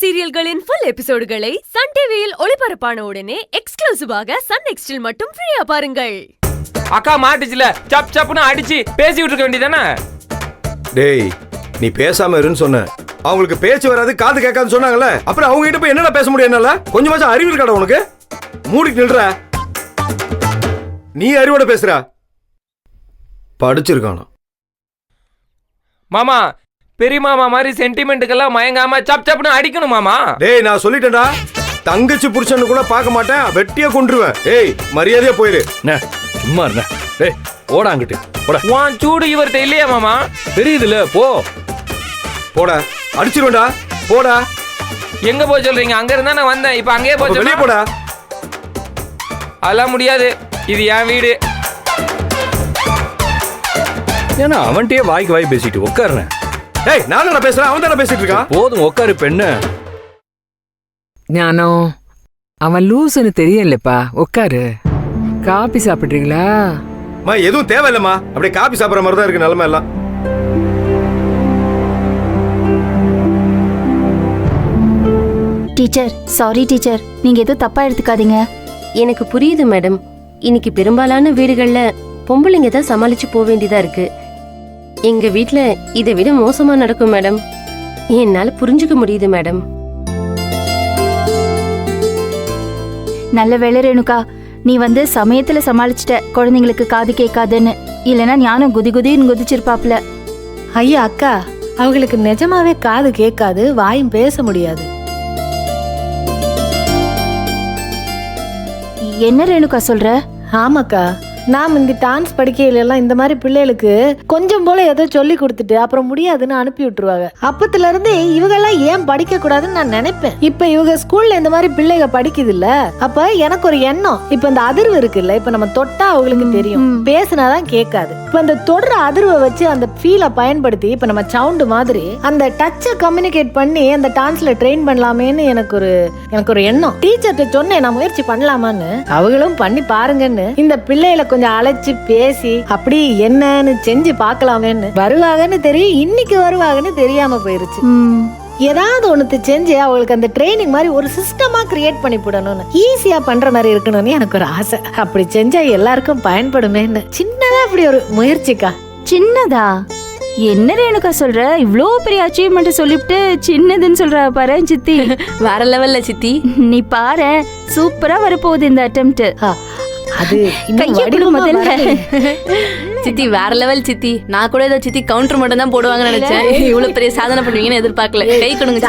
சீரியல்களின் full எபிசோடுகளை Sun டிவியில் ஒளிபரப்பான உடனே எக்ஸ்க்ளூசிவாக சன் நெக்ஸ்டில் மட்டும் ஃப்ரீயா பாருங்கள். அக்கா மாட்டுச்சுல சப் சப்னு அடிச்சு பேசி விட்டுருக்க வேண்டியதானே. டேய் நீ பேசாம இருன்னு சொன்ன. அவங்களுக்கு பேச்சு வராது காது கேட்காதுன்னு சொன்னாங்கல்ல. அப்புறம் அவங்க கிட்ட போய் என்னடா பேச முடியும் என்னால? கொஞ்சமாச்சும் அறிவு இருக்காடா உனக்கு? மூடிட்டு நில்ற. நீ அறிவோட பேசுற. படிச்சிருக்கானோ மாமா பெரிய மாமா மாதிரி சென்டிமெண்ட்டுக்கெல்லாம் மயங்காம சப் சப்னு அடிக்கணும் மாமா. டேய் நான் சொல்லிட்டேன்டா, தங்கச்சி புருஷன் கூட பார்க்க மாட்டேன், வெட்டியா கொன்றுவேன். ஏய் மரியாதையா போயிரு. சும்மா இருந்த. டேய் ஓட அங்கிட்டு போட. வான் சூடு இவர்கிட்ட இல்லையா மாமா? தெரியுதுல போ. போடா அடிச்சிருவேன்டா. போடா. எங்க போய் சொல்றீங்க? அங்க இருந்தா நான் வந்தேன், இப்ப அங்கேயே போய் வெளியே போடா. அதெல்லாம் முடியாது, இது என் வீடு. ஏன்னா அவன்கிட்டயே வாய்க்கு வாய் பேசிட்டு உட்காருனேன். டேய் நான் என்ன பேசுறேன், அவன் தானே பேசிட்டு இருக்கான். போதும் உட்காரு பெண்ணு. ஞானம் அவன் லூசுன்னு தெரியலப்பா, உட்காரு. காபி சாப்பிடுறீங்களா? மா எதுவும் தேவையில்லம்மா, அப்படியே காபி சாப்பிட்ற மாதிரி தான் இருக்கு நிலைமை எல்லாம். டீச்சர் சாரி டீச்சர், நீங்க எதுவும் தப்பா எடுத்துக்காதீங்க. எனக்கு புரியுது மேடம். இன்னைக்கு பெரும்பாலான வீடுகள்ல பொம்பளைங்க தான் சமாளிச்சு போக வேண்டியதா இருக்கு. எங்க வீட்ல இதை விட மோசமா நடக்கும் மேடம். என்னால புரிஞ்சுக்க முடியுது மேடம். நல்ல வேளை ரேணுகா, நீ வந்து சமயத்துல சமாளிச்சிட்ட குழந்தைங்களுக்கு காது கேட்காதுன்னு. இல்லைன்னா ஞானம் குதி குதின்னு குதிச்சிருப்பாப்ல. ஐயா அக்கா, அவங்களுக்கு நிஜமாவே காது கேட்காது, வாயும் பேச முடியாது. என்ன ரேணுகா சொல்ற? ஆமாக்கா, நான் இந்த டான்ஸ் படிக்கையில எல்லாம் இந்த மாதிரி பிள்ளைகளுக்கு கொஞ்சம் போல ஏதோ சொல்லி கொடுத்துட்டு அப்புறம் முடியாதுன்னு அனுப்பி விட்டுருவாங்க. அப்பத்துல இருந்து இவங்கெல்லாம் ஏன் படிக்க கூடாதுன்னு நான் நினைப்பேன். இப்ப இவங்க ஸ்கூல்ல இந்த மாதிரி பிள்ளைங்க படிக்குது இல்ல, அப்ப எனக்கு ஒரு எண்ணம். இப்ப இந்த அதிர்வு இருக்குல்ல, இப்ப நம்ம தொட்டா அவங்களுக்கு தெரியும், பேசினாதான் கேட்காது. இப்ப இந்த தொடர அதிர்வை வச்சு அந்த ஃபீலை பயன்படுத்தி இப்ப நம்ம சவுண்ட் மாதிரி அந்த டச்சை கம்யூனிகேட் பண்ணி அந்த டான்ஸ்ல ட்ரெயின் பண்ணலாமேன்னு எனக்கு ஒரு எண்ணம். டீச்சர்கிட்ட சொன்னேன் நான் முயற்சி பண்ணலாமான்னு. அவங்களும் பண்ணி பாருங்கன்னு இந்த பிள்ளைகளை கொஞ்சம் அழைச்சு பேசி அப்படி என்னன்னு செஞ்சு பாக்கலாமேன்னு. வருவாங்கன்னு தெரியும், இன்னைக்கு வருவாங்கன்னு தெரியாம போயிருச்சு. ஏதாவது ஒண்ணு செஞ்சு அவங்களுக்கு அந்த ட்ரைனிங் மாதிரி ஒரு சிஸ்டமா கிரியேட் பண்ணி போடணும்னு, ஈஸியா பண்ற மாதிரி இருக்கணும்னு எனக்கு ஒரு ஆசை. அப்படி செஞ்சா எல்லாருக்கும் பயன்படுமேன்னு சின்னதா அப்படி ஒரு முயற்சிக்கா. சின்னதா? என்ன ரேணுகா சொல்ற? இவ்ளோ பெரிய அச்சீவ்மெண்ட் சொல்லிவிட்டு சின்னதுன்னு சொல்ற பாரு சித்தி. வேற லெவல்ல சித்தி. நீ பாரு, சூப்பரா வரப்போகுது இந்த அட்டெம்ப்ட். அது சித்தி வேற லெவல் சித்தி. நான் கூட ஏதோ சித்தி கவுண்டர் மட்டும் தான் போடுவாங்கன்னு நினைச்சேன். இவ்வளவு பெரிய சாதனை பண்ணுவீங்கன்னு எதிர்பார்க்கல. கை கொடுங்க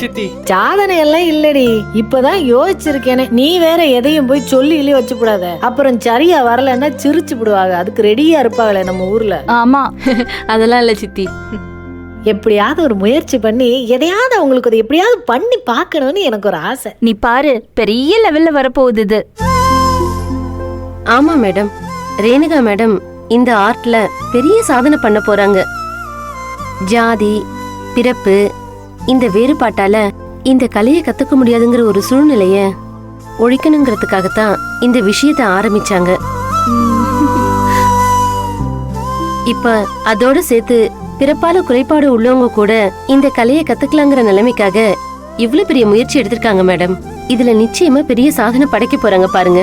சித்தி. சாதனை எல்லாம் இல்லடி, இப்பதான் யோசிச்சிருக்கேனே. நீ வேற எதையும் போய் சொல்லி வச்சு கூடாத, அப்புறம் சரியா வரலன்னா சிரிச்சு விடுவாங்க. அதுக்கு ரெடியா இருப்பாங்களே நம்ம ஊர்ல. ஆமா அதெல்லாம் இல்ல சித்தி. எப்படியாவது ஒரு முயற்சி பண்ணி எதையாவது அவங்களுக்கு அதை எப்படியாவது பண்ணி பார்க்கணும்னு எனக்கு ஒரு ஆசை. நீ பாரு, பெரிய லெவல்ல வரப்போகுது இது. ஆமா மேடம், ரேணுகா மேடம் இந்த ஆர்ட்ல பெரிய சாதனை பண்ண போறாங்க. ஜாதி பிறப்பு இந்த வேறுபாட்டால இந்த கலையை கத்துக்க முடியாதுங்கிற ஒரு சூழ்நிலைய ஒழிக்கணுங்கிறதுக்காகத்தான் இந்த விஷயத்தை ஆரம்பிச்சாங்க. இப்ப அதோட சேர்த்து பிறப்பால குறைபாடு உள்ளவங்க கூட இந்த கலையை கத்துக்கலாங்கிற நிலைமைக்காக இவ்வளவு பெரிய முயற்சி எடுத்திருக்காங்க மேடம். இதுல நிச்சயமா பெரிய சாதனை படைக்க போறாங்க பாருங்க.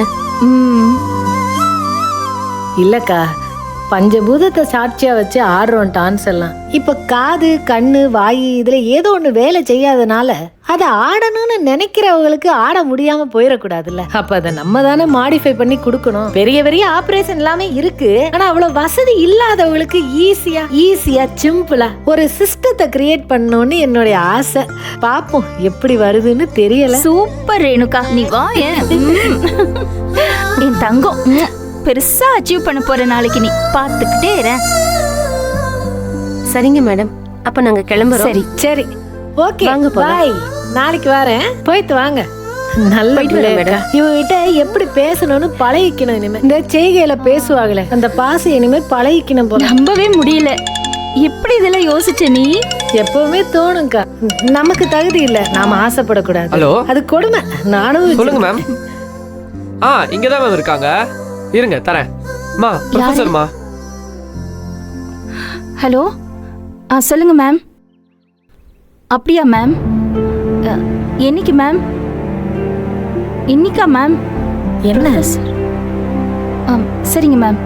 இல்லக்கா, பஞ்சபூதத்தை சாட்சியா வச்சு ஆடுறோம் டான்ஸ் எல்லாம். இப்ப காது கண்ணு வாய் இதுல ஏதோ ஒண்ணு வேலை செய்யாதனால அதை ஆடணும்னு நினைக்கிறவங்களுக்கு ஆட முடியாம போயிடக்கூடாதுல்ல. அப்ப அதை நம்ம தானே மாடிஃபை பண்ணி கொடுக்கணும். பெரிய பெரிய ஆபரேஷன் எல்லாமே இருக்கு, ஆனா அவ்வளவு வசதி இல்லாதவங்களுக்கு ஈஸியா சிம்பிளா ஒரு சிஸ்டத்தை கிரியேட் பண்ணணும்னு என்னுடைய ஆசை. பாப்போம் எப்படி வருதுன்னு தெரியல. சூப்பர் ரேணுகா, நீ வா. என் தங்கம் பெருசா அச்சீவ் பண்ண போற நாளைக்கு நீ பாத்துக்கிட்டே இரு. சரிங்க மேடம், அப்ப நாங்க கிளம்புறோம். சரி சரி ஓகே, வாங்க பாய். நாளைக்கு வரேன், போயிட்டு வாங்க. நல்ல மேடம், இவங்கிட்ட எப்படி பேசணும்னு பழகிக்கணும். இனிமே இந்த செய்கையில பேசுவாங்களே அந்த பாசம் இனிமே பழகிக்கணும் போல. நம்பவே முடியல, எப்படி இதெல்லாம் யோசிச்ச நீ? எப்பவுமே தோணுங்கா, நமக்கு தகுதி இல்ல, நாம ஆசைப்படக்கூடாது. ஹலோ, அது கொடுமை. நானும் சொல்லுங்க மேம். இங்கதான் மேம் இருக்காங்க, இருங்க தரேன். மா ப்ரொஃபசர் மா. ஹலோ சொல்லுங்க மேம். அப்படியா மேம்? என்னைக்கு மேம்? இன்னைக்கா மேம்? என்ன சரிங்க ma'am.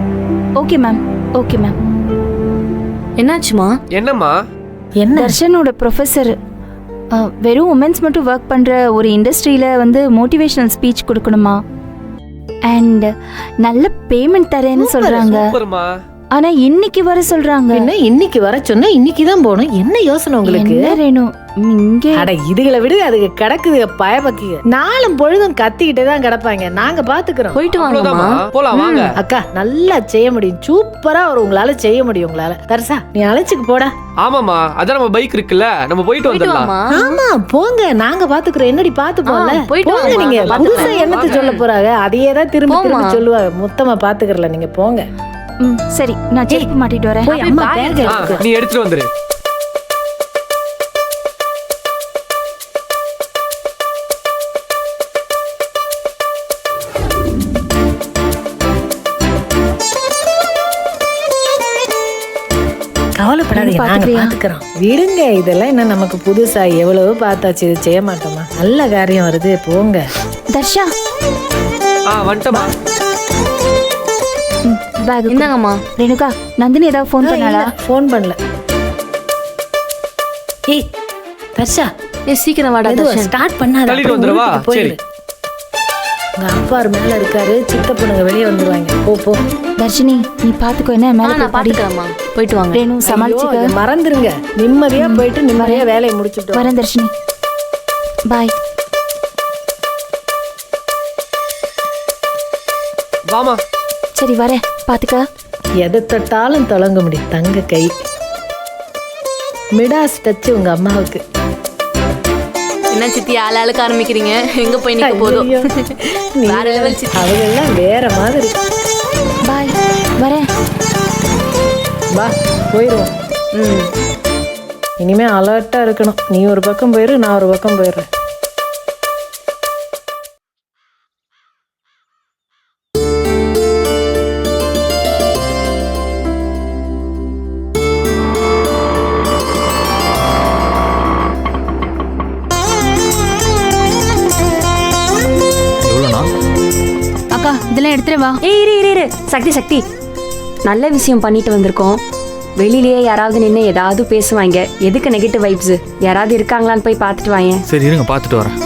Okay ma'am. Okay ma'am. என்னாச்சுமா? என்னம்மா? என்ன தர்ஷனோட ப்ரொஃபஸர் வெறும் உமன்ஸ் மட்டும் ஒர்க் பண்ற ஒரு இண்டஸ்ட்ரியில வந்து மோட்டிவேஷனல் ஸ்பீச் கொடுக்கணுமா, அண்ட் நல்ல பேமெண்ட் தரேன்னு சொல்றாங்க. சூப்பர்மா. ஆனா இன்னைக்கு வர சொல்றாங்க. என்ன இன்னைக்கு வர சொன்னா இன்னைக்கு தான் போகணும்? என்ன யோசனை உங்களுக்கு? என்ன ரேணு இங்கே? அட இதுகளை விடு, அதுக்கு கிடக்குது பயபக்கிங்க. நாளும் பொழுதும் கத்திக்கிட்டே தான் கிடப்பாங்க. நாங்க பாத்துக்கிறோம். போயிட்டு அவ்வளவுதாம்மா. வாங்கம்மா. போலாம் வாங்க. அக்கா நல்லா செய்ய முடியும். சூப்பரா ஒரு உங்களால செய்ய முடியும். உங்களால தர்சா நீ அழைச்சுக்கு போடா. ஆமாமா, அதான் நம்ம பைக் இருக்குல்ல, நம்ம போயிட்டு போயிட்டு வந்துடலாம். வாமா. ஆமா போங்க, நாங்க பாத்துக்கிறோம். என்னடி பாத்து போல போயிட்டு போங்க. வாம்மா, நீங்க பாத்துக்கலாம். புதுசா என்னத்த வாங்க. சொல்ல போறாங்க? அதையே தான் திரும்ப போம்மா. திரும்ப சொல்லுவாங்க. மொத்தமா பாத்துக்கிறல, நீங்க போங்க. சரி, நான் செருப்பு மாட்டிட்டு வரேன். போய் அம்மா பேக் ஆ, எடுத்துக்கோ. நீ எடுத்துட்டு வந்துரு. கவலைப்படாதீங்க, நாங்க பாத்துக்கிறியா? பாத்துக்கிறோம். விடுங்க, இதெல்லாம் என்ன நமக்கு புதுசா? எவ்வளவு பார்த்தாச்சு, இது செய்ய மாட்டோமா? நல்ல காரியம் வருது, போங்க. தர்ஷா வந்துட்டமா. பேக் இந்தாங்கம்மா. ரேணுகா, நந்தினி ஏதாவது ஃபோன் பண்ணாளா? ஃபோன் பண்ணல. ஏய் தர்ஷா, சீக்கிரம் வாடா தர்ஷன். ஸ்டார்ட் பண்ணாத. தள்ளிட்டு அப்புறம் வந்துடவா? வீட்டுக்கு போயிரு. சரி. உங்க அப்பா மேல இருக்காரு, சித்தப்பனுங்க வெளியே வந்துருவாங்க. போ போ. தர்ஷினி, நீ பாத்துக்கோ. என்ன மேல நான் போய் படி. பாத்துக்கிறேம்மா. போயிட்டு வாங்க. ரேணு ஐயோ, சமாளிச்சுக்க. இதை மறந்துருங்க. நிம்மதியா போயிட்டு நிம்மதியா வேலையை முடிச்சுட்டு வரேன் தர்ஷினி. பாய். வாமா. சரி வரேன், பாத்துக்க. எதை தொட்டாலும் தொடங்க முடியும். தங்க கை மிடாஸ் டச் உங்க அம்மாவுக்கு. என்ன சித்தி ஆளுக்கு ஆரம்பிக்கிறீங்க? எங்க போய் நிக்க போதும். ஐயையோ, நீ வேற level சித்தி. அவங்கெல்லாம் வேற மாதிரி. பாய், வரேன். வா போயிடுவோம். இனிமே அலர்ட்டா இருக்கணும். நீ ஒரு பக்கம் போயிரு, நான் ஒரு பக்கம் போயிடுறேன். எவ்வளோண்ணா? அக்கா, இதெல்லாம் எடுத்துட்டு வா. இரு சக்தி சக்தி, நல்ல விஷயம் பண்ணிட்டு வந்திருக்கோம். வெளியிலேயே யாராவது நின்று ஏதாவது பேசுவாங்க. எதுக்கு நெகட்டிவ் வைப்ஸ்? யாராவது இருக்காங்களான்னு போய் பார்த்துட்டு வாங்க. சரி இருங்க, பார்த்துட்டு வரேன்.